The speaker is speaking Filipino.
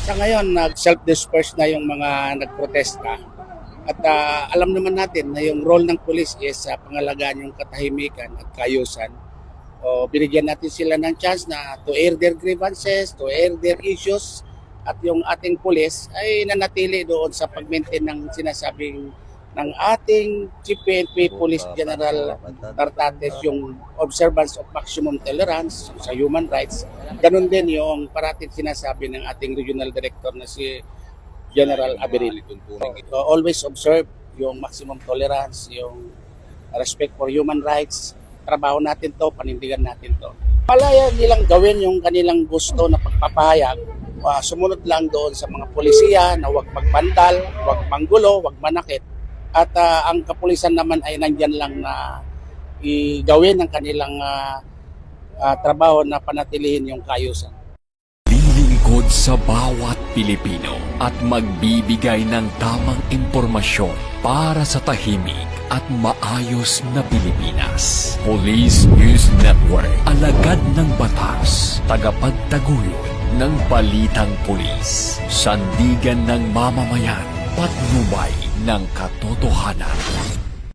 Sa ngayon, nag-self-disperse na yung mga nagprotesta. At alam naman natin na yung role ng pulis is pangalagaan yung katahimikan at kaayusan. O binigyan natin sila ng chance na to air their grievances, to air their issues. At yung ating pulis ay nanatili doon sa pag-maintain ng sinasabing ng ating Chief PNP Police General Tartates, yung observance of maximum tolerance sa human rights. Ganun din yung parating sinasabi ng ating regional director na si General Aberil. So, always observe yung maximum tolerance, yung respect for human rights. Trabaho natin to, panindigan natin to. Palaya nilang gawin yung kanilang gusto na pagpapahayag. Sumunod lang doon sa mga polisiya na huwag magbandal, huwag manggulo, huwag manakit. At ang kapulisan naman ay nandyan lang na gawin ang kanilang trabaho na panatilihin yung kaayusan. Lilingkod sa bawat Pilipino at magbibigay ng tamang impormasyon para sa tahimik at maayos na Pilipinas. Police News Network, alagad ng batas, tagapagtaguyod ng balitang pulis, sandigan ng mamamayan, patnubay ng katotohanan.